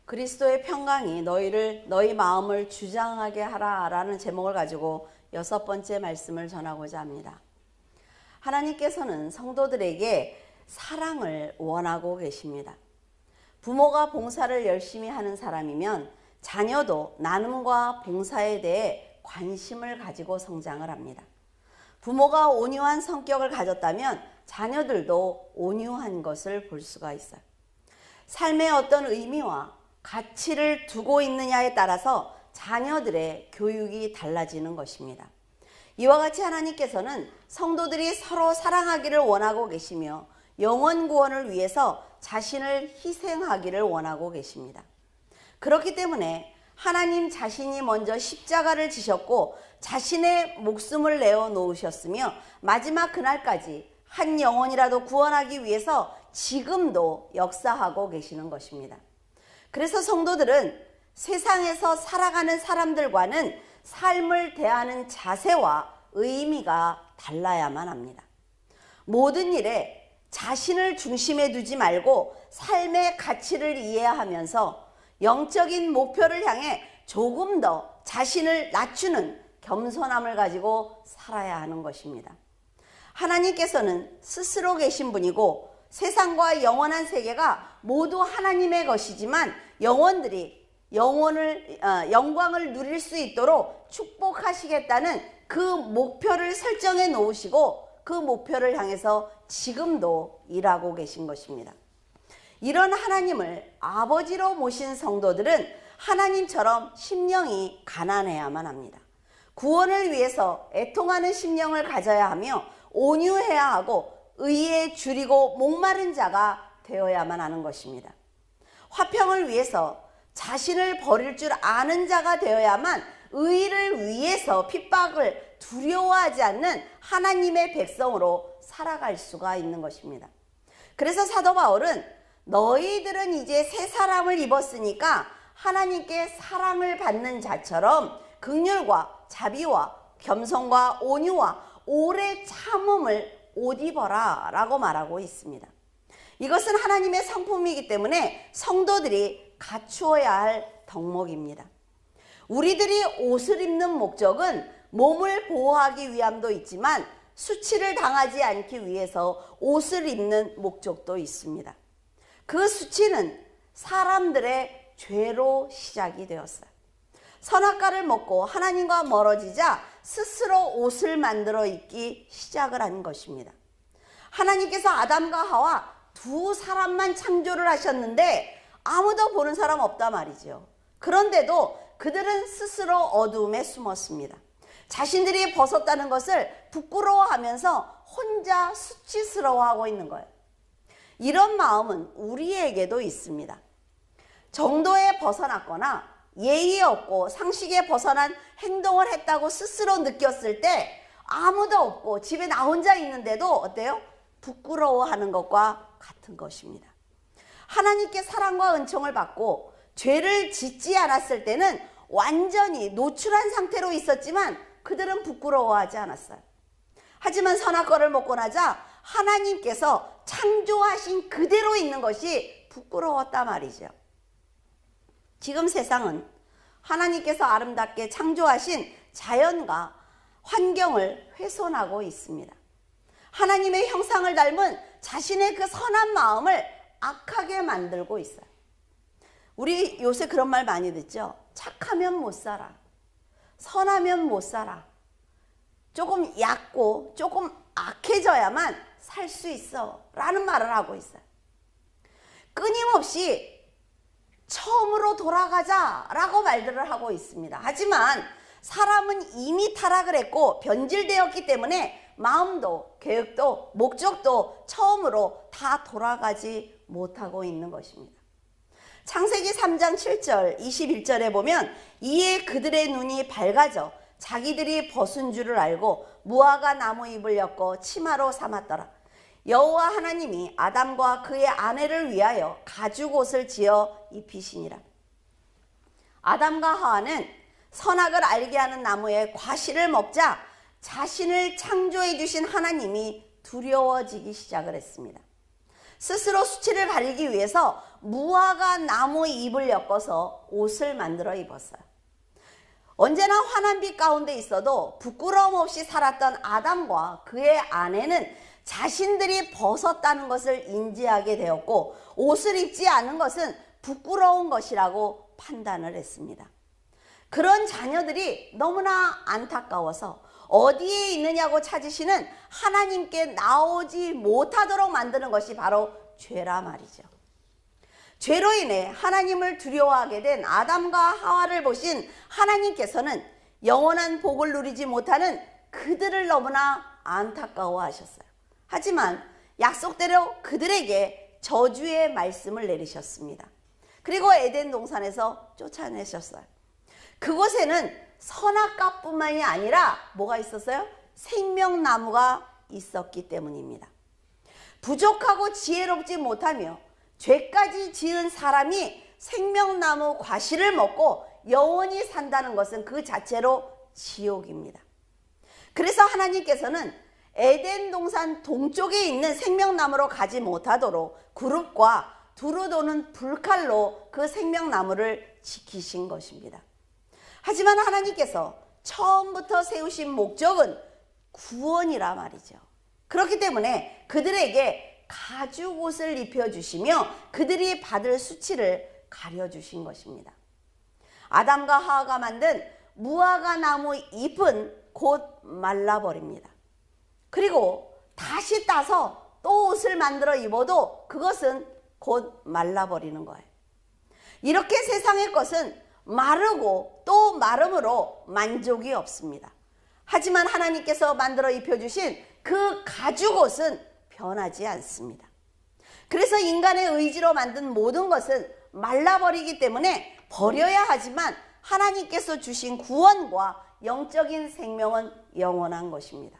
그리스도의 평강이 너희 마음을 주장하게 하라 라는 제목을 가지고 6번째 말씀을 전하고자 합니다. 하나님께서는 성도들에게 사랑을 원하고 계십니다. 부모가 봉사를 열심히 하는 사람이면 자녀도 나눔과 봉사에 대해 관심을 가지고 성장을 합니다. 부모가 온유한 성격을 가졌다면 자녀들도 온유한 것을 볼 수가 있어요. 삶에 어떤 의미와 가치를 두고 있느냐에 따라서 자녀들의 교육이 달라지는 것입니다. 이와 같이 하나님께서는 성도들이 서로 사랑하기를 원하고 계시며 영혼 구원을 위해서 자신을 희생하기를 원하고 계십니다. 그렇기 때문에 하나님 자신이 먼저 십자가를 지셨고 자신의 목숨을 내어 놓으셨으며 마지막 그날까지 한 영혼이라도 구원하기 위해서 지금도 역사하고 계시는 것입니다. 그래서 성도들은 세상에서 살아가는 사람들과는 삶을 대하는 자세와 의미가 달라야만 합니다. 모든 일에 자신을 중심에 두지 말고 삶의 가치를 이해하면서 영적인 목표를 향해 조금 더 자신을 낮추는 겸손함을 가지고 살아야 하는 것입니다. 하나님께서는 스스로 계신 분이고 세상과 영원한 세계가 모두 하나님의 것이지만 영혼들이 영광을 누릴 수 있도록 축복하시겠다는 그 목표를 설정해 놓으시고 그 목표를 향해서 지금도 일하고 계신 것입니다. 이런 하나님을 아버지로 모신 성도들은 하나님처럼 심령이 가난해야만 합니다. 구원을 위해서 애통하는 심령을 가져야 하며 온유해야 하고 의에 줄이고 목마른 자가 되어야만 하는 것입니다. 화평을 위해서 자신을 버릴 줄 아는 자가 되어야만 의를 위해서 핍박을 두려워하지 않는 하나님의 백성으로 살아갈 수가 있는 것입니다. 그래서 사도 바울은 너희들은 이제 새 사람을 입었으니까 하나님께 사랑을 받는 자처럼 긍휼과 자비와 겸손과 온유와 오래 참음을 옷 입어라 라고 말하고 있습니다. 이것은 하나님의 성품이기 때문에 성도들이 갖추어야 할 덕목입니다. 우리들이 옷을 입는 목적은 몸을 보호하기 위함도 있지만 수치를 당하지 않기 위해서 옷을 입는 목적도 있습니다. 그 수치는 사람들의 죄로 시작이 되었어요. 선악과를 먹고 하나님과 멀어지자 스스로 옷을 만들어 입기 시작을 한 것입니다. 하나님께서 아담과 하와 두 사람만 창조를 하셨는데 아무도 보는 사람 없단 말이죠. 그런데도 그들은 스스로 어두움에 숨었습니다. 자신들이 벗었다는 것을 부끄러워하면서 혼자 수치스러워하고 있는 거예요. 이런 마음은 우리에게도 있습니다. 정도에 벗어났거나 예의 없고 상식에 벗어난 행동을 했다고 스스로 느꼈을 때 아무도 없고 집에 나 혼자 있는데도 어때요? 부끄러워하는 것과 같은 것입니다. 하나님께 사랑과 은총을 받고 죄를 짓지 않았을 때는 완전히 노출한 상태로 있었지만 그들은 부끄러워하지 않았어요. 하지만 선악과를 먹고 나자 하나님께서 창조하신 그대로 있는 것이 부끄러웠단 말이죠. 지금 세상은 하나님께서 아름답게 창조하신 자연과 환경을 훼손하고 있습니다. 하나님의 형상을 닮은 자신의 그 선한 마음을 악하게 만들고 있어요. 우리 요새 그런 말 많이 듣죠? 착하면 못 살아. 선하면 못 살아. 조금 얕고 조금 악해져야만 살 수 있어 라는 말을 하고 있어요. 끊임없이 처음으로 돌아가자 라고 말들을 하고 있습니다. 하지만 사람은 이미 타락을 했고 변질되었기 때문에 마음도 계획도 목적도 처음으로 다 돌아가지 못하고 있는 것입니다. 창세기 3장 7절 21절에 보면 이에 그들의 눈이 밝아져 자기들이 벗은 줄을 알고 무화과 나무 잎을 엮어 치마로 삼았더라. 여호와 하나님이 아담과 그의 아내를 위하여 가죽옷을 지어 입히시니라. 아담과 하와는 선악을 알게 하는 나무의 과실을 먹자 자신을 창조해 주신 하나님이 두려워지기 시작을 했습니다. 스스로 수치를 가리기 위해서 무화과 나무 잎을 엮어서 옷을 만들어 입었어요. 언제나 환한 빛 가운데 있어도 부끄러움 없이 살았던 아담과 그의 아내는 자신들이 벗었다는 것을 인지하게 되었고, 옷을 입지 않은 것은 부끄러운 것이라고 판단을 했습니다. 그런 자녀들이 너무나 안타까워서 어디에 있느냐고 찾으시는 하나님께 나오지 못하도록 만드는 것이 바로 죄라 말이죠. 죄로 인해 하나님을 두려워하게 된 아담과 하와를 보신 하나님께서는 영원한 복을 누리지 못하는 그들을 너무나 안타까워하셨어요. 하지만 약속대로 그들에게 저주의 말씀을 내리셨습니다. 그리고 에덴 동산에서 쫓아내셨어요. 그곳에는 선악과뿐만이 아니라 뭐가 있었어요? 생명나무가 있었기 때문입니다. 부족하고 지혜롭지 못하며 죄까지 지은 사람이 생명나무 과실을 먹고 영원히 산다는 것은 그 자체로 지옥입니다. 그래서 하나님께서는 에덴 동산 동쪽에 있는 생명나무로 가지 못하도록 그룹과 두루 도는 불칼로 그 생명나무를 지키신 것입니다. 하지만 하나님께서 처음부터 세우신 목적은 구원이라 말이죠. 그렇기 때문에 그들에게 가죽옷을 입혀주시며 그들이 받을 수치를 가려주신 것입니다. 아담과 하와가 만든 무화과 나무 잎은 곧 말라버립니다. 그리고 다시 따서 또 옷을 만들어 입어도 그것은 곧 말라버리는 거예요. 이렇게 세상의 것은 마르고 또 마름으로 만족이 없습니다. 하지만 하나님께서 만들어 입혀주신 그 가죽옷은 변하지 않습니다. 그래서 인간의 의지로 만든 모든 것은 말라버리기 때문에 버려야 하지만 하나님께서 주신 구원과 영적인 생명은 영원한 것입니다.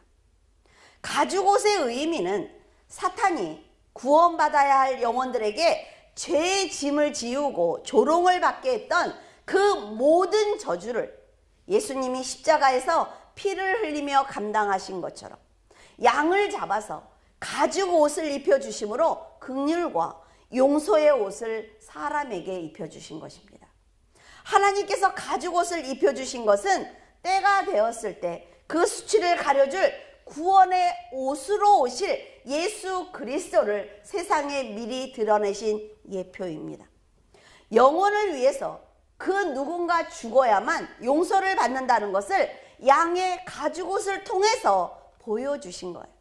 가죽옷의 의미는 사탄이 구원받아야 할 영혼들에게 죄의 짐을 지우고 조롱을 받게 했던 그 모든 저주를 예수님이 십자가에서 피를 흘리며 감당하신 것처럼 양을 잡아서 가죽 옷을 입혀주심으로 긍휼과 용서의 옷을 사람에게 입혀주신 것입니다. 하나님께서 가죽 옷을 입혀주신 것은 때가 되었을 때 그 수치를 가려줄 구원의 옷으로 오실 예수 그리스도를 세상에 미리 드러내신 예표입니다. 영혼을 위해서 그 누군가 죽어야만 용서를 받는다는 것을 양의 가죽옷을 통해서 보여주신 거예요.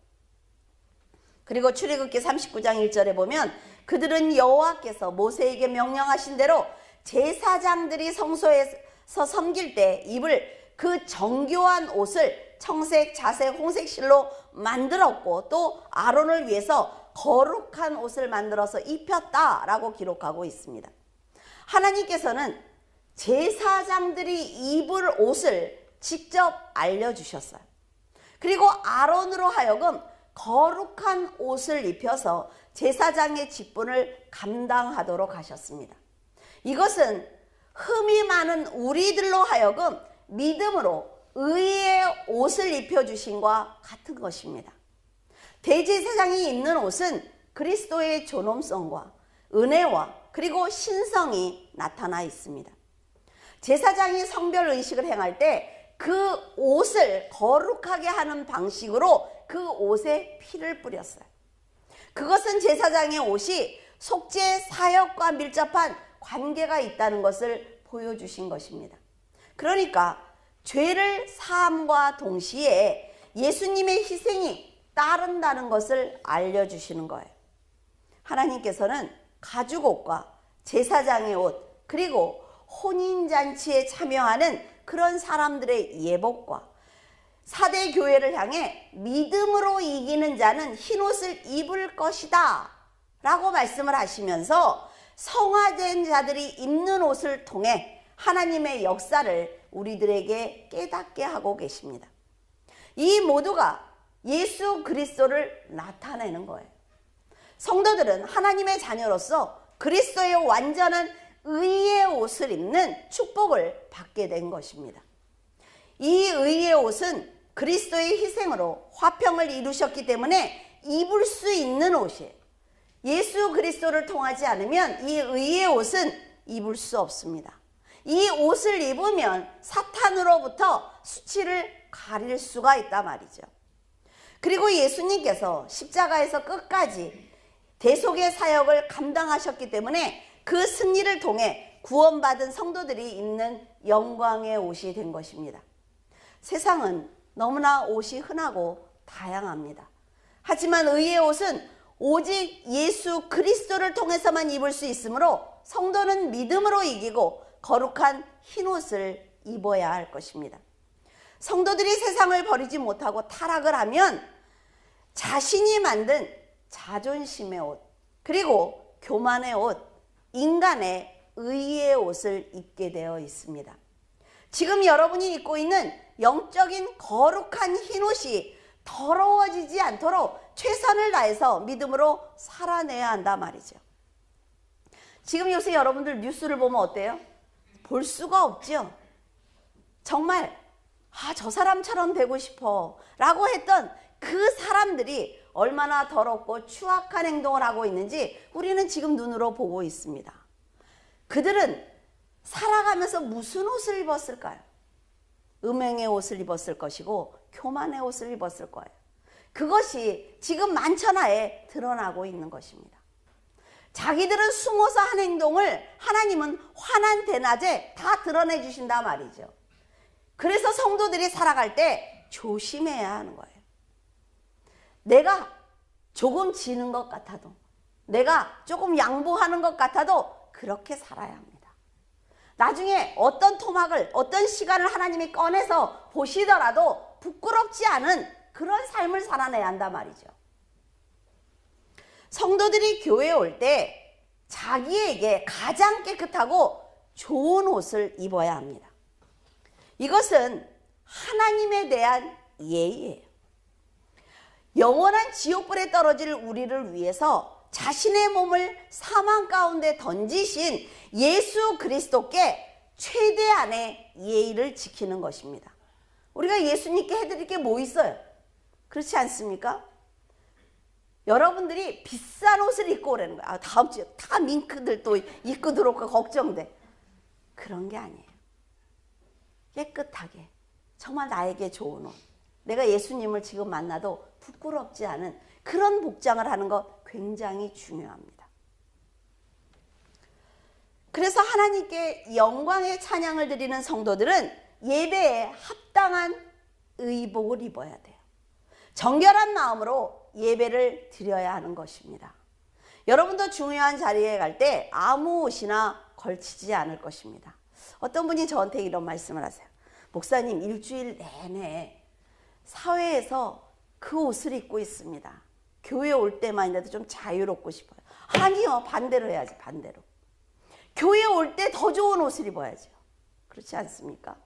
그리고 출애굽기 39장 1절에 보면 그들은 여호와께서 모세에게 명령하신 대로 제사장들이 성소에서 섬길 때 입을 그 정교한 옷을 청색, 자색, 홍색 실로 만들었고 또 아론을 위해서 거룩한 옷을 만들어서 입혔다라고 기록하고 있습니다. 하나님께서는 제사장들이 입을 옷을 직접 알려주셨어요. 그리고 아론으로 하여금 거룩한 옷을 입혀서 제사장의 직분을 감당하도록 하셨습니다. 이것은 흠이 많은 우리들로 하여금 믿음으로 의의 옷을 입혀주신과 같은 것입니다. 대제사장이 입는 옷은 그리스도의 존엄성과 은혜와 그리고 신성이 나타나 있습니다. 제사장이 성별 의식을 행할 때 그 옷을 거룩하게 하는 방식으로 그 옷에 피를 뿌렸어요. 그것은 제사장의 옷이 속죄 사역과 밀접한 관계가 있다는 것을 보여주신 것입니다. 그러니까 죄를 사함과 동시에 예수님의 희생이 따른다는 것을 알려주시는 거예요. 하나님께서는 가죽옷과 제사장의 옷 그리고 혼인잔치에 참여하는 그런 사람들의 예복과 사대 교회를 향해 믿음으로 이기는 자는 흰옷을 입을 것이다 라고 말씀을 하시면서 성화된 자들이 입는 옷을 통해 하나님의 역사를 우리들에게 깨닫게 하고 계십니다. 이 모두가 예수 그리스도를 나타내는 거예요. 성도들은 하나님의 자녀로서 그리스도의 완전한 의의 옷을 입는 축복을 받게 된 것입니다. 이 의의 옷은 그리스도의 희생으로 화평을 이루셨기 때문에 입을 수 있는 옷이에요. 예수 그리스도를 통하지 않으면 이 의의 옷은 입을 수 없습니다. 이 옷을 입으면 사탄으로부터 수치를 가릴 수가 있단 말이죠. 그리고 예수님께서 십자가에서 끝까지 대속의 사역을 감당하셨기 때문에 그 승리를 통해 구원받은 성도들이 입는 영광의 옷이 된 것입니다. 세상은 너무나 옷이 흔하고 다양합니다. 하지만 의의 옷은 오직 예수 그리스도를 통해서만 입을 수 있으므로 성도는 믿음으로 이기고 거룩한 흰 옷을 입어야 할 것입니다. 성도들이 세상을 버리지 못하고 타락을 하면 자신이 만든 자존심의 옷, 그리고 교만의 옷, 인간의 의의 옷을 입게 되어 있습니다. 지금 여러분이 입고 있는 영적인 거룩한 흰 옷이 더러워지지 않도록 최선을 다해서 믿음으로 살아내야 한단 말이죠. 지금 요새 여러분들 뉴스를 보면 어때요? 볼 수가 없죠. 정말 저 사람처럼 되고 싶어 라고 했던 그 사람들이 얼마나 더럽고 추악한 행동을 하고 있는지 우리는 지금 눈으로 보고 있습니다. 그들은 살아가면서 무슨 옷을 입었을까요? 음행의 옷을 입었을 것이고 교만의 옷을 입었을 거예요. 그것이 지금 만천하에 드러나고 있는 것입니다. 자기들은 숨어서 한 행동을 하나님은 환한 대낮에 다 드러내 주신다 말이죠. 그래서 성도들이 살아갈 때 조심해야 하는 거예요. 내가 조금 지는 것 같아도, 내가 조금 양보하는 것 같아도 그렇게 살아야 합니다. 나중에 어떤 토막을, 어떤 시간을 하나님이 꺼내서 보시더라도 부끄럽지 않은 그런 삶을 살아내야 한단 말이죠. 성도들이 교회에 올 때 자기에게 가장 깨끗하고 좋은 옷을 입어야 합니다. 이것은 하나님에 대한 예의예요. 영원한 지옥불에 떨어질 우리를 위해서 자신의 몸을 사망 가운데 던지신 예수 그리스도께 최대한의 예의를 지키는 것입니다. 우리가 예수님께 해드릴 게 뭐 있어요? 그렇지 않습니까? 여러분들이 비싼 옷을 입고 오라는 거야. 다음 주에 다 밍크들 또 입고 들어올까 걱정돼. 그런 게 아니에요. 깨끗하게 정말 나에게 좋은 옷, 내가 예수님을 지금 만나도 부끄럽지 않은 그런 복장을 하는 것 굉장히 중요합니다. 그래서 하나님께 영광의 찬양을 드리는 성도들은 예배에 합당한 의복을 입어야 돼요. 정결한 마음으로 예배를 드려야 하는 것입니다. 여러분도 중요한 자리에 갈 때 아무 옷이나 걸치지 않을 것입니다. 어떤 분이 저한테 이런 말씀을 하세요. 목사님, 일주일 내내 사회에서 그 옷을 입고 있습니다. 교회 올 때만이라도 좀 자유롭고 싶어요. 아니요, 반대로 해야지, 반대로. 교회 올 때 더 좋은 옷을 입어야죠. 그렇지 않습니까?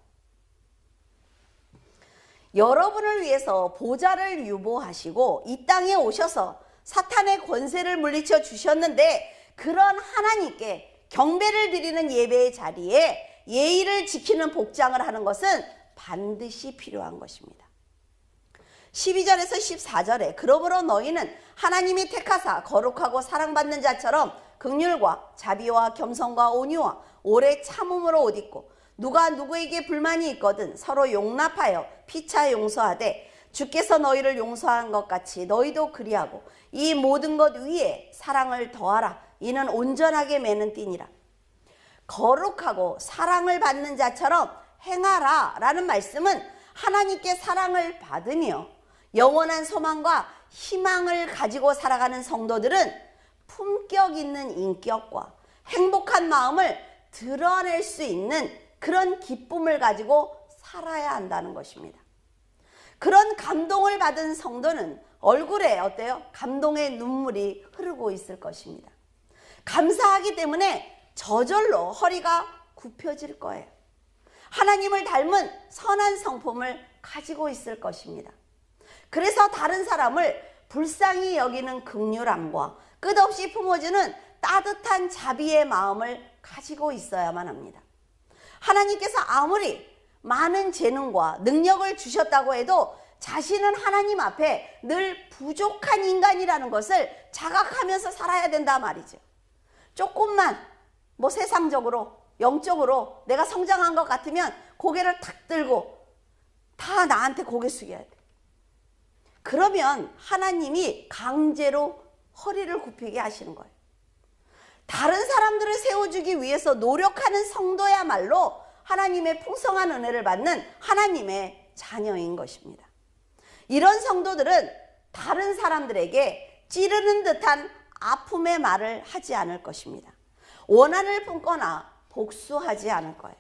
여러분을 위해서 보좌를 유보하시고 이 땅에 오셔서 사탄의 권세를 물리쳐 주셨는데, 그런 하나님께 경배를 드리는 예배의 자리에 예의를 지키는 복장을 하는 것은 반드시 필요한 것입니다. 12절에서 14절에 그러므로 너희는 하나님이 택하사 거룩하고 사랑받는 자처럼 긍휼과 자비와 겸손과 온유와 오래 참음으로 옷 입고, 누가 누구에게 불만이 있거든 서로 용납하여 피차 용서하되 주께서 너희를 용서한 것 같이 너희도 그리하고 이 모든 것 위에 사랑을 더하라. 이는 온전하게 매는 띠니라. 거룩하고 사랑을 받는 자처럼 행하라 라는 말씀은 하나님께 사랑을 받으며 영원한 소망과 희망을 가지고 살아가는 성도들은 품격 있는 인격과 행복한 마음을 드러낼 수 있는 그런 기쁨을 가지고 살아야 한다는 것입니다. 그런 감동을 받은 성도는 얼굴에 어때요? 감동의 눈물이 흐르고 있을 것입니다. 감사하기 때문에 저절로 허리가 굽혀질 거예요. 하나님을 닮은 선한 성품을 가지고 있을 것입니다. 그래서 다른 사람을 불쌍히 여기는 긍휼함과 끝없이 품어주는 따뜻한 자비의 마음을 가지고 있어야만 합니다. 하나님께서 아무리 많은 재능과 능력을 주셨다고 해도 자신은 하나님 앞에 늘 부족한 인간이라는 것을 자각하면서 살아야 된다 말이죠. 조금만 뭐 세상적으로 영적으로 내가 성장한 것 같으면 고개를 탁 들고 다 나한테 고개 숙여야 돼. 그러면 하나님이 강제로 허리를 굽히게 하시는 거예요. 다른 사람들을 세워주기 위해서 노력하는 성도야말로 하나님의 풍성한 은혜를 받는 하나님의 자녀인 것입니다. 이런 성도들은 다른 사람들에게 찌르는 듯한 아픔의 말을 하지 않을 것입니다. 원한을 품거나 복수하지 않을 거예요.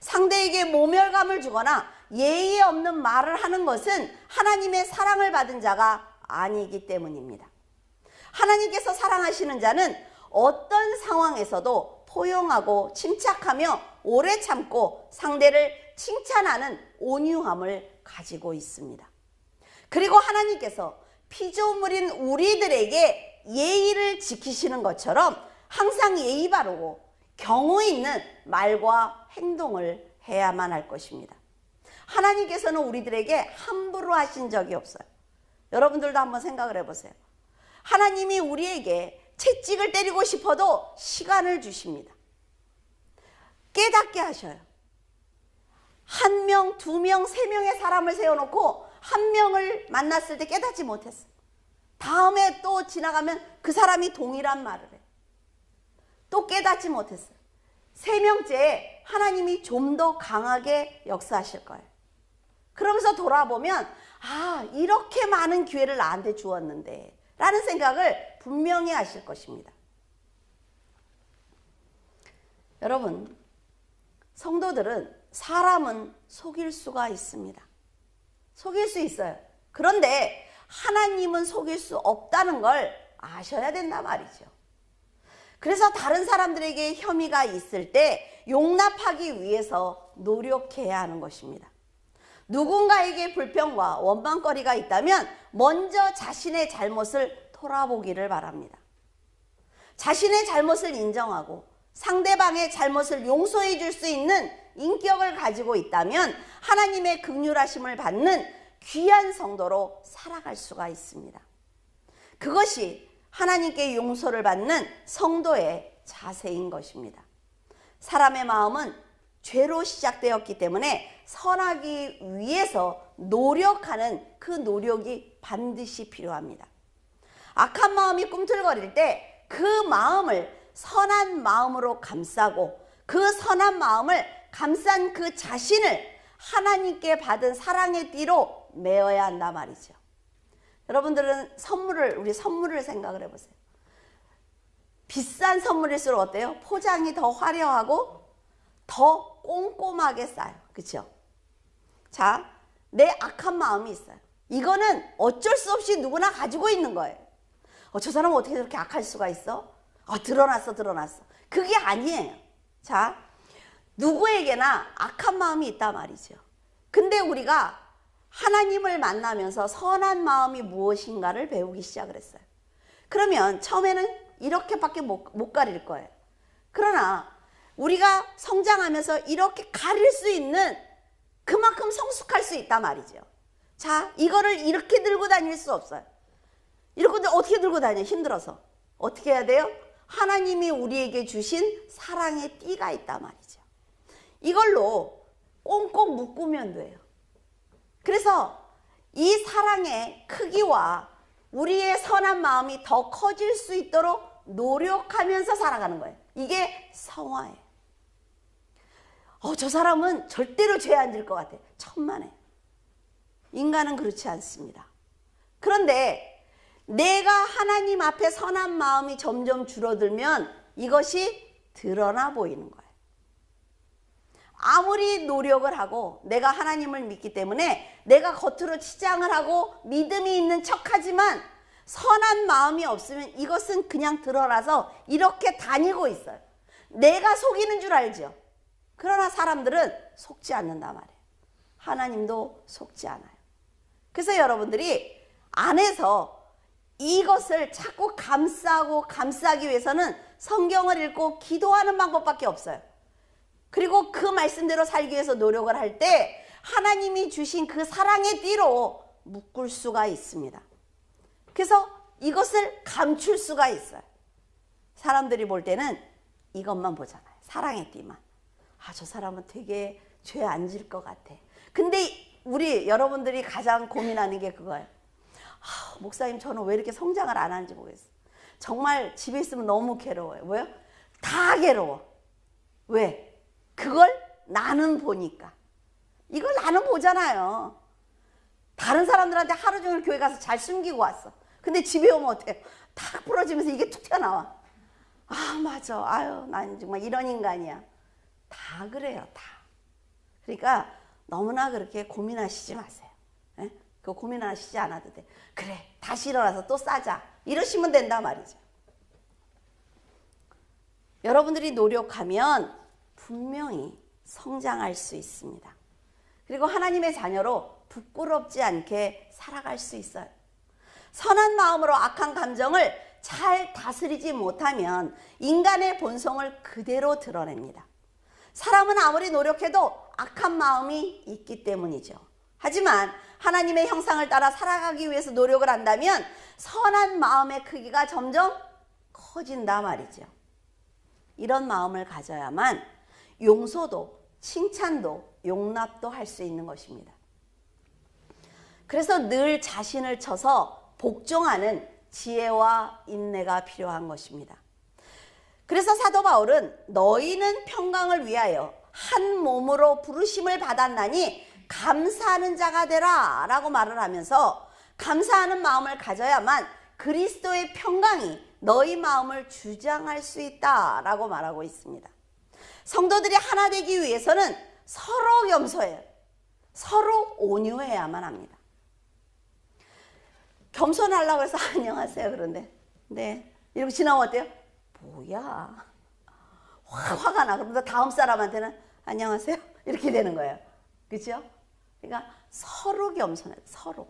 상대에게 모멸감을 주거나 예의 없는 말을 하는 것은 하나님의 사랑을 받은 자가 아니기 때문입니다. 하나님께서 사랑하시는 자는 어떤 상황에서도 포용하고 침착하며 오래 참고 상대를 칭찬하는 온유함을 가지고 있습니다. 그리고 하나님께서 피조물인 우리들에게 예의를 지키시는 것처럼 항상 예의 바르고 경우 있는 말과 행동을 해야만 할 것입니다. 하나님께서는 우리들에게 함부로 하신 적이 없어요. 여러분들도 한번 생각을 해보세요. 하나님이 우리에게 채찍을 때리고 싶어도 시간을 주십니다. 깨닫게 하셔요. 1명, 2명, 3명의 사람을 세워놓고 1명을 만났을 때 깨닫지 못했어. 다음에 또 지나가면 그 사람이 동일한 말을 해. 또 깨닫지 못했어. 3명째 하나님이 좀 더 강하게 역사하실 거예요. 그러면서 돌아보면 이렇게 많은 기회를 나한테 주었는데 라는 생각을 분명히 하실 것입니다. 여러분, 성도들은 사람은 속일 수가 있습니다. 속일 수 있어요. 그런데 하나님은 속일 수 없다는 걸 아셔야 된단 말이죠. 그래서 다른 사람들에게 혐의가 있을 때 용납하기 위해서 노력해야 하는 것입니다. 누군가에게 불평과 원망거리가 있다면 먼저 자신의 잘못을 돌아보기를 바랍니다. 자신의 잘못을 인정하고 상대방의 잘못을 용서해 줄 수 있는 인격을 가지고 있다면 하나님의 긍휼하심을 받는 귀한 성도로 살아갈 수가 있습니다. 그것이 하나님께 용서를 받는 성도의 자세인 것입니다. 사람의 마음은 죄로 시작되었기 때문에 선하기 위해서 노력하는 그 노력이 반드시 필요합니다. 악한 마음이 꿈틀거릴 때 그 마음을 선한 마음으로 감싸고 그 선한 마음을 감싼 그 자신을 하나님께 받은 사랑의 띠로 메어야 한단 말이죠. 여러분들은 우리 선물을 생각을 해보세요. 비싼 선물일수록 어때요? 포장이 더 화려하고 더 꼼꼼하게 싸요. 그렇죠? 자, 내 악한 마음이 있어요. 이거는 어쩔 수 없이 누구나 가지고 있는 거예요. 저 사람은 어떻게 저렇게 악할 수가 있어? 드러났어. 그게 아니에요. 자, 누구에게나 악한 마음이 있단 말이죠. 근데 우리가 하나님을 만나면서 선한 마음이 무엇인가를 배우기 시작을 했어요. 그러면 처음에는 이렇게밖에 못 가릴 거예요. 그러나 우리가 성장하면서 이렇게 가릴 수 있는 그만큼 성숙할 수 있단 말이죠. 자, 이거를 이렇게 들고 다닐 수 없어요. 이렇게 어떻게 들고 다녀? 힘들어서. 어떻게 해야 돼요? 하나님이 우리에게 주신 사랑의 띠가 있단 말이죠. 이걸로 꽁꽁 묶으면 돼요. 그래서 이 사랑의 크기와 우리의 선한 마음이 더 커질 수 있도록 노력하면서 살아가는 거예요. 이게 성화예요. 저 사람은 절대로 죄 안 질 것 같아. 천만에. 인간은 그렇지 않습니다. 그런데 내가 하나님 앞에 선한 마음이 점점 줄어들면 이것이 드러나 보이는 거예요. 아무리 노력을 하고 내가 하나님을 믿기 때문에 내가 겉으로 치장을 하고 믿음이 있는 척하지만 선한 마음이 없으면 이것은 그냥 드러나서 이렇게 다니고 있어요. 내가 속이는 줄 알죠. 그러나 사람들은 속지 않는단 말이에요. 하나님도 속지 않아요. 그래서 여러분들이 안에서 이것을 자꾸 감싸기 위해서는 성경을 읽고 기도하는 방법밖에 없어요. 그리고 그 말씀대로 살기 위해서 노력을 할 때 하나님이 주신 그 사랑의 띠로 묶을 수가 있습니다. 그래서 이것을 감출 수가 있어요. 사람들이 볼 때는 이것만 보잖아요. 사랑의 띠만. 아, 저 사람은 되게 죄 안 질 것 같아. 근데 여러분들이 가장 고민하는 게 그거예요. 아, 목사님, 저는 왜 이렇게 성장을 안 하는지 모르겠어요. 정말 집에 있으면 너무 괴로워요. 왜요? 다 괴로워. 왜? 그걸 나는 보니까. 이걸 나는 보잖아요. 다른 사람들한테 하루 종일 교회 가서 잘 숨기고 왔어. 근데 집에 오면 어때요? 탁 부러지면서 이게 툭 튀어나와. 아, 맞아. 아유, 난 정말 이런 인간이야. 다 그래요, 다. 그러니까 너무나 그렇게 고민하시지 마세요. 예? 그 고민하시지 않아도 돼. 그래, 다시 일어나서 또 싸자. 이러시면 된다 말이죠. 여러분들이 노력하면 분명히 성장할 수 있습니다. 그리고 하나님의 자녀로 부끄럽지 않게 살아갈 수 있어요. 선한 마음으로 악한 감정을 잘 다스리지 못하면 인간의 본성을 그대로 드러냅니다. 사람은 아무리 노력해도 악한 마음이 있기 때문이죠. 하지만 하나님의 형상을 따라 살아가기 위해서 노력을 한다면 선한 마음의 크기가 점점 커진다 말이죠. 이런 마음을 가져야만 용서도, 칭찬도, 용납도 할 수 있는 것입니다. 그래서 늘 자신을 쳐서 복종하는 지혜와 인내가 필요한 것입니다. 그래서 사도 바울은 너희는 평강을 위하여 한 몸으로 부르심을 받았나니 감사하는 자가 되라 라고 말을 하면서 감사하는 마음을 가져야만 그리스도의 평강이 너희 마음을 주장할 수 있다 라고 말하고 있습니다. 성도들이 하나 되기 위해서는 서로 겸손해요. 서로 온유해야만 합니다. 겸손하려고 해서 안녕하세요 그런데 네 이러고 지나면 어때요? 뭐야, 화가 나. 그러면서 다음 사람한테는 안녕하세요 이렇게 되는 거예요. 그렇죠? 그러니까 서로 겸손해요. 서로.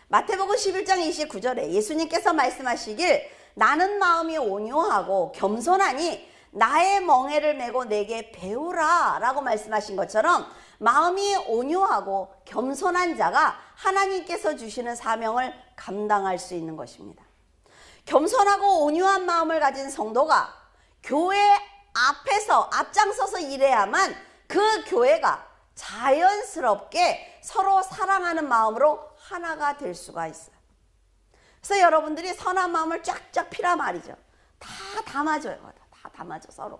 마태복음 11장 29절에 예수님께서 말씀하시길 나는 마음이 온유하고 겸손하니 나의 멍에를 메고 내게 배우라 라고 말씀하신 것처럼 마음이 온유하고 겸손한 자가 하나님께서 주시는 사명을 감당할 수 있는 것입니다. 겸손하고 온유한 마음을 가진 성도가 교회 앞에서 앞장서서 일해야만 그 교회가 자연스럽게 서로 사랑하는 마음으로 하나가 될 수가 있어요. 그래서 여러분들이 선한 마음을 쫙쫙 피라 말이죠. 다 담아줘요. 다 담아줘 서로.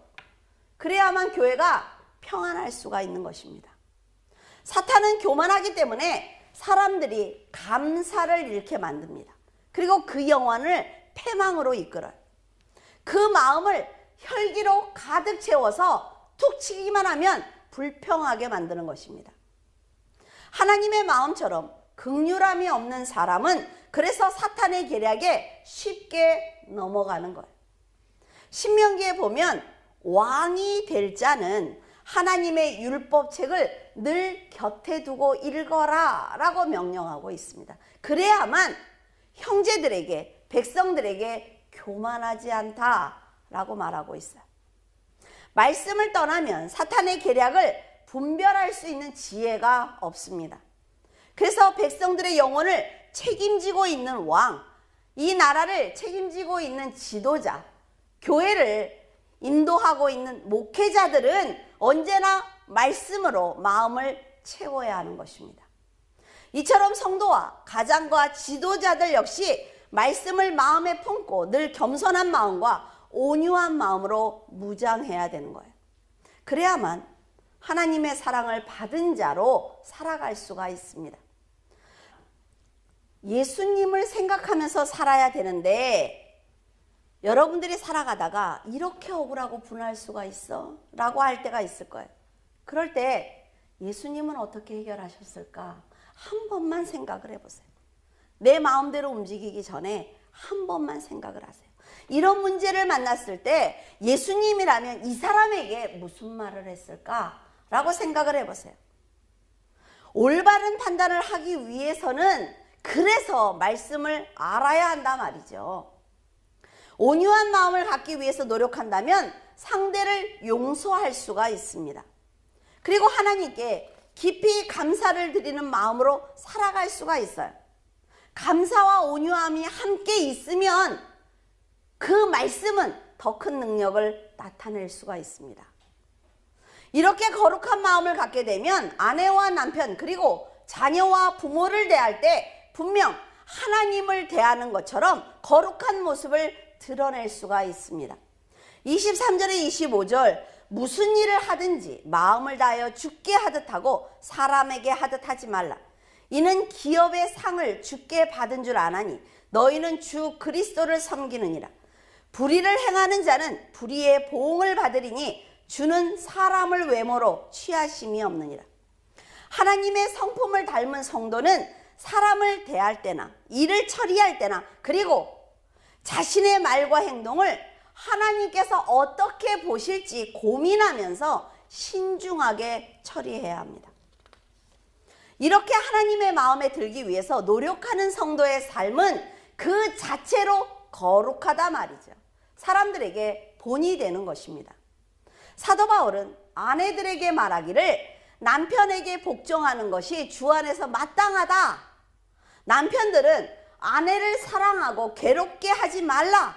그래야만 교회가 평안할 수가 있는 것입니다. 사탄은 교만하기 때문에 사람들이 감사를 잃게 만듭니다. 그리고 그 영혼을 패망으로 이끌어요. 그 마음을 혈기로 가득 채워서 툭 치기만 하면 불평하게 만드는 것입니다. 하나님의 마음처럼 긍휼함이 없는 사람은 그래서 사탄의 계략에 쉽게 넘어가는 거예요. 신명기에 보면 왕이 될 자는 하나님의 율법책을 늘 곁에 두고 읽어라 라고 명령하고 있습니다. 그래야만 형제들에게, 백성들에게 교만하지 않다라고 말하고 있어요. 말씀을 떠나면 사탄의 계략을 분별할 수 있는 지혜가 없습니다. 그래서 백성들의 영혼을 책임지고 있는 왕, 이 나라를 책임지고 있는 지도자, 교회를 인도하고 있는 목회자들은 언제나 말씀으로 마음을 채워야 하는 것입니다. 이처럼 성도와 가장과 지도자들 역시 말씀을 마음에 품고 늘 겸손한 마음과 온유한 마음으로 무장해야 되는 거예요. 그래야만 하나님의 사랑을 받은 자로 살아갈 수가 있습니다. 예수님을 생각하면서 살아야 되는데 여러분들이 살아가다가 이렇게 억울하고 분할 수가 있어? 라고 할 때가 있을 거예요. 그럴 때 예수님은 어떻게 해결하셨을까? 한 번만 생각을 해보세요. 내 마음대로 움직이기 전에 한 번만 생각을 하세요. 이런 문제를 만났을 때 예수님이라면 이 사람에게 무슨 말을 했을까? 라고 생각을 해보세요. 올바른 판단을 하기 위해서는 그래서 말씀을 알아야 한단 말이죠. 온유한 마음을 갖기 위해서 노력한다면 상대를 용서할 수가 있습니다. 그리고 하나님께 깊이 감사를 드리는 마음으로 살아갈 수가 있어요. 감사와 온유함이 함께 있으면 그 말씀은 더 큰 능력을 나타낼 수가 있습니다. 이렇게 거룩한 마음을 갖게 되면 아내와 남편 그리고 자녀와 부모를 대할 때 분명 하나님을 대하는 것처럼 거룩한 모습을 드러낼 수가 있습니다. 23절에 25절 무슨 일을 하든지 마음을 다하여 주께 하듯 하고 사람에게 하듯 하지 말라. 이는 기업의 상을 주께 받은 줄 아나니 너희는 주 그리스도를 섬기느니라. 불의를 행하는 자는 불의의 보응을 받으리니 주는 사람을 외모로 취하심이 없느니라. 하나님의 성품을 닮은 성도는 사람을 대할 때나 일을 처리할 때나 그리고 자신의 말과 행동을 하나님께서 어떻게 보실지 고민하면서 신중하게 처리해야 합니다. 이렇게 하나님의 마음에 들기 위해서 노력하는 성도의 삶은 그 자체로 거룩하다 말이죠. 사람들에게 본이 되는 것입니다. 사도 바울은 아내들에게 말하기를 남편에게 복종하는 것이 주 안에서 마땅하다. 남편들은 아내를 사랑하고 괴롭게 하지 말라.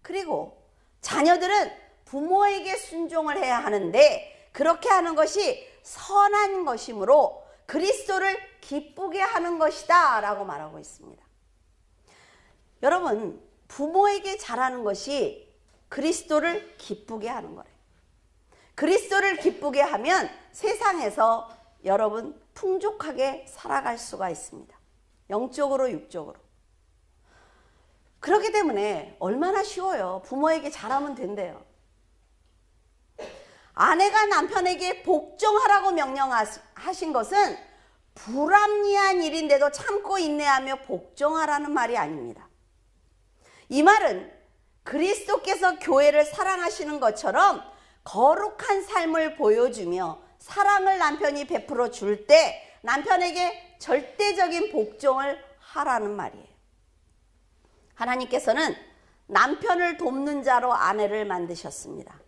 그리고 자녀들은 부모에게 순종을 해야 하는데 그렇게 하는 것이 선한 것이므로 그리스도를 기쁘게 하는 것이다 라고 말하고 있습니다. 여러분, 부모에게 잘하는 것이 그리스도를 기쁘게 하는 거래요. 그리스도를 기쁘게 하면 세상에서 여러분 풍족하게 살아갈 수가 있습니다. 영적으로 육적으로. 그렇기 때문에 얼마나 쉬워요. 부모에게 잘하면 된대요. 아내가 남편에게 복종하라고 명령하신 것은 불합리한 일인데도 참고 인내하며 복종하라는 말이 아닙니다. 이 말은 그리스도께서 교회를 사랑하시는 것처럼 거룩한 삶을 보여주며 사랑을 남편이 베풀어 줄 때 남편에게 절대적인 복종을 하라는 말이에요. 하나님께서는 남편을 돕는 자로 아내를 만드셨습니다.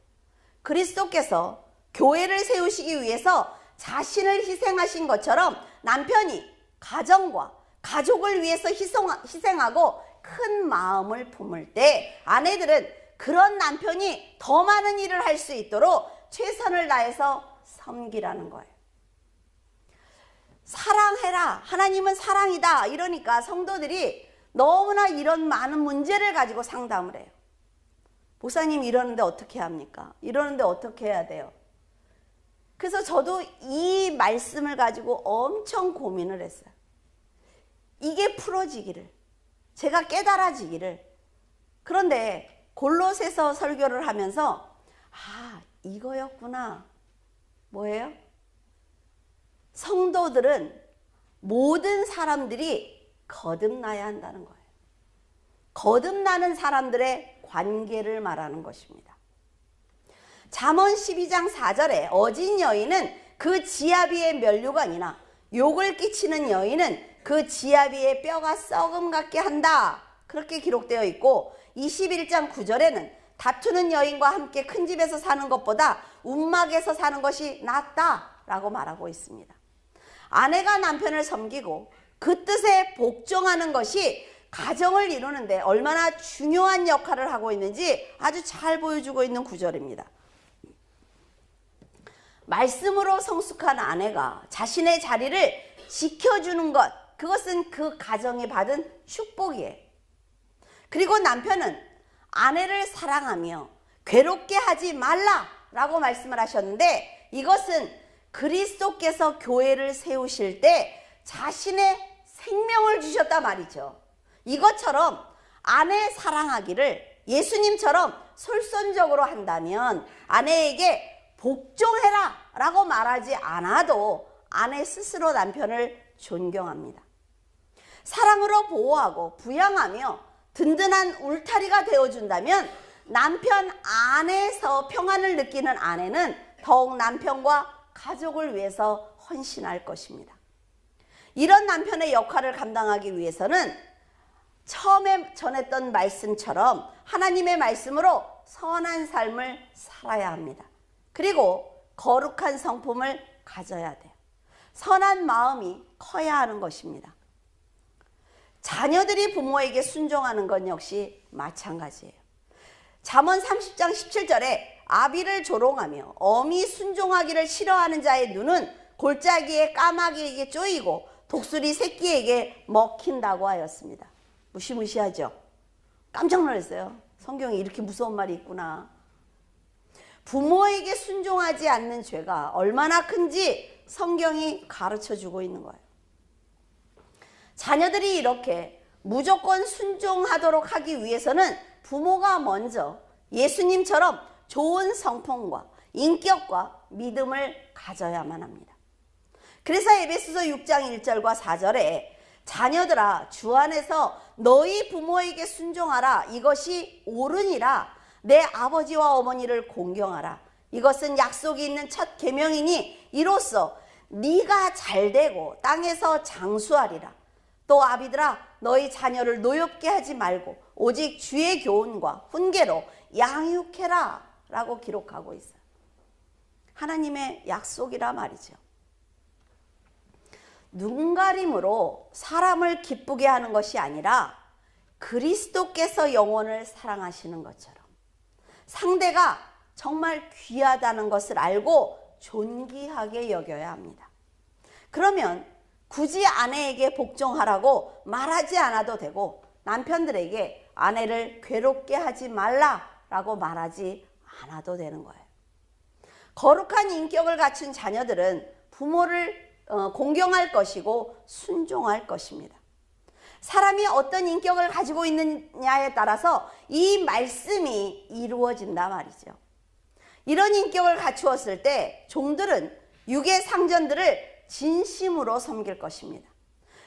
그리스도께서 교회를 세우시기 위해서 자신을 희생하신 것처럼 남편이 가정과 가족을 위해서 희생하고 큰 마음을 품을 때 아내들은 그런 남편이 더 많은 일을 할 수 있도록 최선을 다해서 섬기라는 거예요. 사랑해라. 하나님은 사랑이다. 이러니까 성도들이 너무나 이런 많은 문제를 가지고 상담을 해요. 목사님 이러는데 어떻게 합니까? 이러는데 어떻게 해야 돼요? 그래서 저도 이 말씀을 가지고 엄청 고민을 했어요. 이게 풀어지기를, 제가 깨달아지기를. 그런데 골로새서 설교를 하면서 이거였구나. 뭐예요? 성도들은 모든 사람들이 거듭나야 한다는 거예요. 거듭나는 사람들의 관계를 말하는 것입니다. 잠언 12장 4절에 어진 여인은 그 지아비의 면류관이나 욕을 끼치는 여인은 그 지아비의 뼈가 썩음 같게 한다. 그렇게 기록되어 있고 21장 9절에는 다투는 여인과 함께 큰 집에서 사는 것보다 움막에서 사는 것이 낫다라고 말하고 있습니다. 아내가 남편을 섬기고 그 뜻에 복종하는 것이 가정을 이루는데 얼마나 중요한 역할을 하고 있는지 아주 잘 보여주고 있는 구절입니다. 말씀으로 성숙한 아내가 자신의 자리를 지켜주는 것, 그것은 그 가정이 받은 축복이에요. 그리고 남편은 아내를 사랑하며 괴롭게 하지 말라라고 말씀을 하셨는데 이것은 그리스도께서 교회를 세우실 때 자신의 생명을 주셨다 말이죠. 이것처럼 아내 사랑하기를 예수님처럼 솔선적으로 한다면 아내에게 복종해라 라고 말하지 않아도 아내 스스로 남편을 존경합니다. 사랑으로 보호하고 부양하며 든든한 울타리가 되어준다면 남편 안에서 평안을 느끼는 아내는 더욱 남편과 가족을 위해서 헌신할 것입니다. 이런 남편의 역할을 감당하기 위해서는 처음에 전했던 말씀처럼 하나님의 말씀으로 선한 삶을 살아야 합니다. 그리고 거룩한 성품을 가져야 돼요. 선한 마음이 커야 하는 것입니다. 자녀들이 부모에게 순종하는 건 역시 마찬가지예요. 잠언 30장 17절에 아비를 조롱하며 어미 순종하기를 싫어하는 자의 눈은 골짜기에 까마귀에게 쪼이고 독수리 새끼에게 먹힌다고 하였습니다. 무시무시하죠? 깜짝 놀랐어요. 성경에 이렇게 무서운 말이 있구나. 부모에게 순종하지 않는 죄가 얼마나 큰지 성경이 가르쳐주고 있는 거예요. 자녀들이 이렇게 무조건 순종하도록 하기 위해서는 부모가 먼저 예수님처럼 좋은 성품과 인격과 믿음을 가져야만 합니다. 그래서 에베소서 6장 1절과 4절에 자녀들아 주 안에서 너희 부모에게 순종하라. 이것이 옳으니라. 내 아버지와 어머니를 공경하라. 이것은 약속이 있는 첫 계명이니 이로써 네가 잘되고 땅에서 장수하리라. 또 아비들아 너희 자녀를 노엽게 하지 말고 오직 주의 교훈과 훈계로 양육해라 라고 기록하고 있어요. 하나님의 약속이라 말이죠. 눈가림으로 사람을 기쁘게 하는 것이 아니라 그리스도께서 영혼을 사랑하시는 것처럼 상대가 정말 귀하다는 것을 알고 존귀하게 여겨야 합니다. 그러면 굳이 아내에게 복종하라고 말하지 않아도 되고 남편들에게 아내를 괴롭게 하지 말라라고 말하지 않아도 되는 거예요. 거룩한 인격을 갖춘 자녀들은 부모를 공경할 것이고 순종할 것입니다. 사람이 어떤 인격을 가지고 있느냐에 따라서 이 말씀이 이루어진다 말이죠. 이런 인격을 갖추었을 때 종들은 육의 상전들을 진심으로 섬길 것입니다.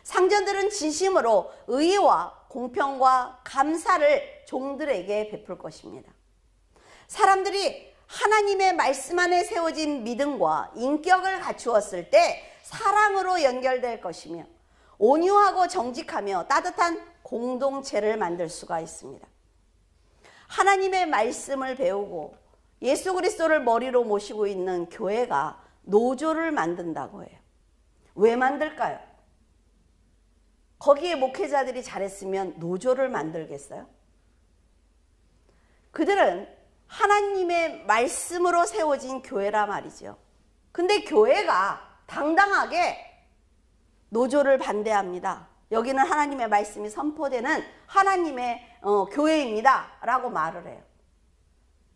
상전들은 진심으로 의와 공평과 감사를 종들에게 베풀 것입니다. 사람들이 하나님의 말씀 안에 세워진 믿음과 인격을 갖추었을 때 사랑으로 연결될 것이며 온유하고 정직하며 따뜻한 공동체를 만들 수가 있습니다. 하나님의 말씀을 배우고 예수 그리스도를 머리로 모시고 있는 교회가 노조를 만든다고 해요. 왜 만들까요? 거기에 목회자들이 잘했으면 노조를 만들겠어요? 그들은 하나님의 말씀으로 세워진 교회라 말이죠. 근데 교회가 당당하게 노조를 반대합니다. 여기는 하나님의 말씀이 선포되는 하나님의 교회입니다 라고 말을 해요.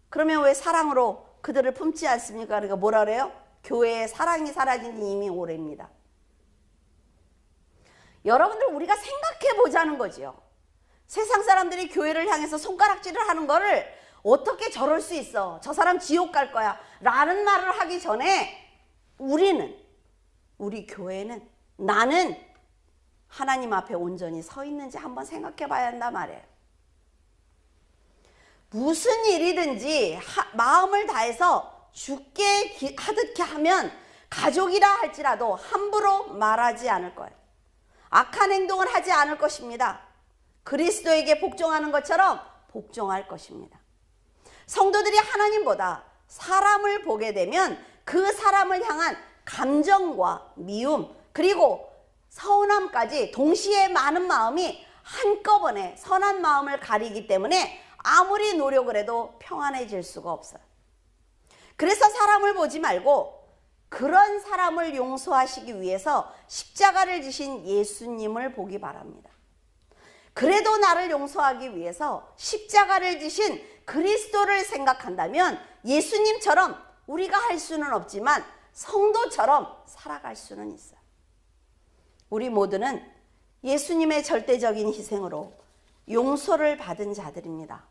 그러면 왜 사랑으로 그들을 품지 않습니까? 그러니까 뭐라 그래요? 교회에 사랑이 사라진 지 이미 오래입니다. 여러분들 우리가 생각해 보자는 거지요. 세상 사람들이 교회를 향해서 손가락질을 하는 거를 어떻게 저럴 수 있어? 저 사람 지옥 갈 거야 라는 말을 하기 전에 우리 교회는 나는 하나님 앞에 온전히 서 있는지 한번 생각해 봐야 한단 말이에요. 무슨 일이든지 마음을 다해서 죽게 하듯 하면 가족이라 할지라도 함부로 말하지 않을 거예요. 악한 행동을 하지 않을 것입니다. 그리스도에게 복종하는 것처럼 복종할 것입니다. 성도들이 하나님보다 사람을 보게 되면 그 사람을 향한 감정과 미움 그리고 서운함까지 동시에 많은 마음이 한꺼번에 선한 마음을 가리기 때문에 아무리 노력을 해도 평안해질 수가 없어요. 그래서 사람을 보지 말고 그런 사람을 용서하시기 위해서 십자가를 지신 예수님을 보기 바랍니다. 그래도 나를 용서하기 위해서 십자가를 지신 그리스도를 생각한다면 예수님처럼 우리가 할 수는 없지만 성도처럼 살아갈 수는 있어요. 우리 모두는 예수님의 절대적인 희생으로 용서를 받은 자들입니다.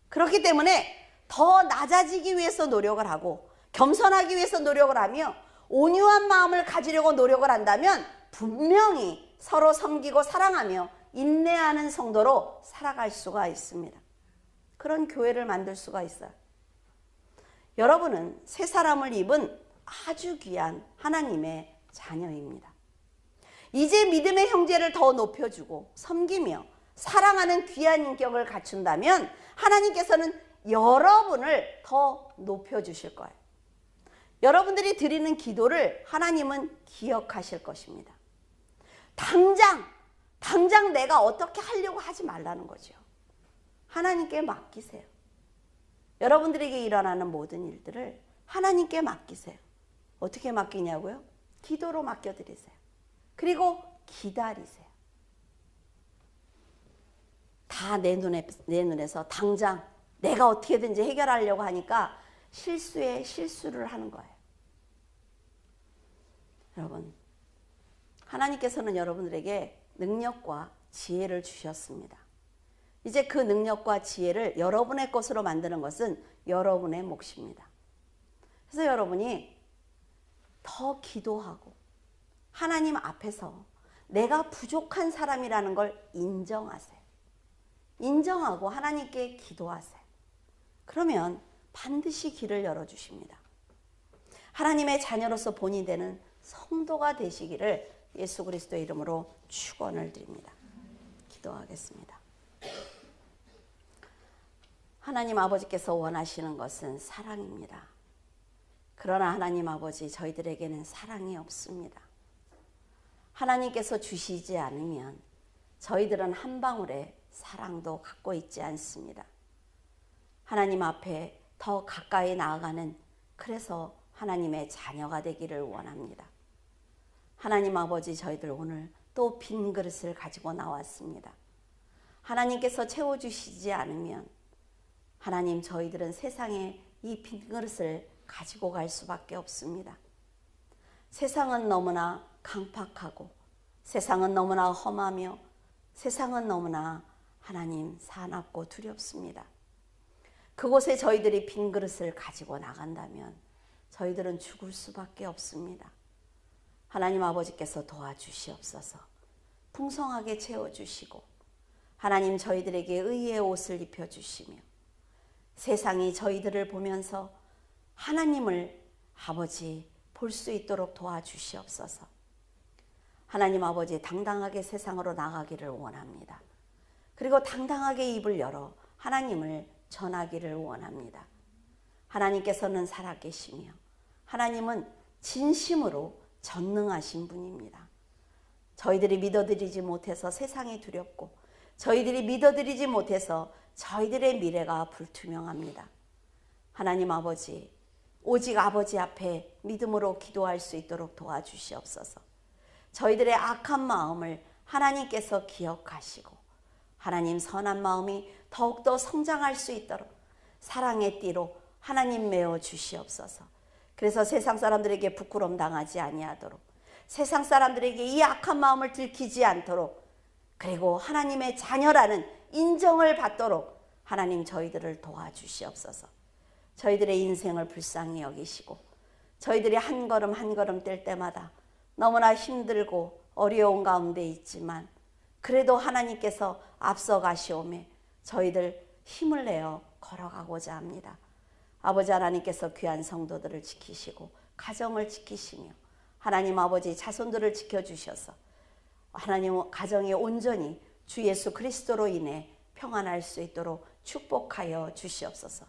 그렇기 때문에 더 낮아지기 위해서 노력을 하고 겸손하기 위해서 노력을 하며 온유한 마음을 가지려고 노력을 한다면 분명히 서로 섬기고 사랑하며 인내하는 성도로 살아갈 수가 있습니다. 그런 교회를 만들 수가 있어요. 여러분은 새 사람을 입은 아주 귀한 하나님의 자녀입니다. 이제 믿음의 형제를 더 높여주고 섬기며 사랑하는 귀한 인격을 갖춘다면 하나님께서는 여러분을 더 높여주실 거예요. 여러분들이 드리는 기도를 하나님은 기억하실 것입니다. 당장 내가 어떻게 하려고 하지 말라는 거죠. 하나님께 맡기세요. 여러분들에게 일어나는 모든 일들을 하나님께 맡기세요. 어떻게 맡기냐고요? 기도로 맡겨드리세요. 그리고 기다리세요. 다 내 눈에서 당장 내가 어떻게든지 해결하려고 하니까 실수에 실수를 하는 거예요. 여러분, 하나님께서는 여러분들에게 능력과 지혜를 주셨습니다. 이제 그 능력과 지혜를 여러분의 것으로 만드는 것은 여러분의 몫입니다. 그래서 여러분이 더 기도하고 하나님 앞에서 내가 부족한 사람이라는 걸 인정하세요. 인정하고 하나님께 기도하세요. 그러면 반드시 길을 열어주십니다. 하나님의 자녀로서 본이 되는 성도가 되시기를 예수 그리스도의 이름으로 축원을 드립니다. 기도하겠습니다. 하나님 아버지께서 원하시는 것은 사랑입니다. 그러나 하나님 아버지, 저희들에게는 사랑이 없습니다. 하나님께서 주시지 않으면 저희들은 한 방울의 사랑도 갖고 있지 않습니다. 하나님 앞에 더 가까이 나아가는, 그래서 하나님의 자녀가 되기를 원합니다. 하나님 아버지, 저희들 오늘 또 빈 그릇을 가지고 나왔습니다. 하나님께서 채워주시지 않으면 하나님, 저희들은 세상에 이 빈 그릇을 가지고 갈 수밖에 없습니다. 세상은 너무나 강팍하고, 세상은 너무나 험하며, 세상은 너무나 하나님 사납고 두렵습니다. 그곳에 저희들이 빈 그릇을 가지고 나간다면 저희들은 죽을 수밖에 없습니다. 하나님 아버지께서 도와주시옵소서. 풍성하게 채워주시고 하나님, 저희들에게 의의 옷을 입혀주시며 세상이 저희들을 보면서 하나님을 아버지 볼 수 있도록 도와주시옵소서. 하나님 아버지, 당당하게 세상으로 나가기를 원합니다. 그리고 당당하게 입을 열어 하나님을 전하기를 원합니다. 하나님께서는 살아계시며 하나님은 진심으로 전능하신 분입니다. 저희들이 믿어드리지 못해서 세상이 두렵고, 저희들이 믿어드리지 못해서 저희들의 미래가 불투명합니다. 하나님 아버지, 오직 아버지 앞에 믿음으로 기도할 수 있도록 도와주시옵소서. 저희들의 악한 마음을 하나님께서 기억하시고 하나님 선한 마음이 더욱더 성장할 수 있도록 사랑의 띠로 하나님 메어 주시옵소서. 그래서 세상 사람들에게 부끄러움 당하지 아니하도록, 세상 사람들에게 이 악한 마음을 들키지 않도록, 그리고 하나님의 자녀라는 인정을 받도록 하나님 저희들을 도와주시옵소서. 저희들의 인생을 불쌍히 여기시고 저희들이 한 걸음 한 걸음 뗄 때마다 너무나 힘들고 어려운 가운데 있지만 그래도 하나님께서 앞서 가시오매 저희들 힘을 내어 걸어가고자 합니다. 아버지 하나님께서 귀한 성도들을 지키시고 가정을 지키시며 하나님 아버지 자손들을 지켜주셔서 하나님 가정이 온전히 주 예수 그리스도로 인해 평안할 수 있도록 축복하여 주시옵소서.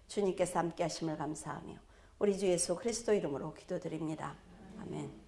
주님께서 함께 하심을 감사하며 우리 주 예수 그리스도 이름으로 기도드립니다. 아멘.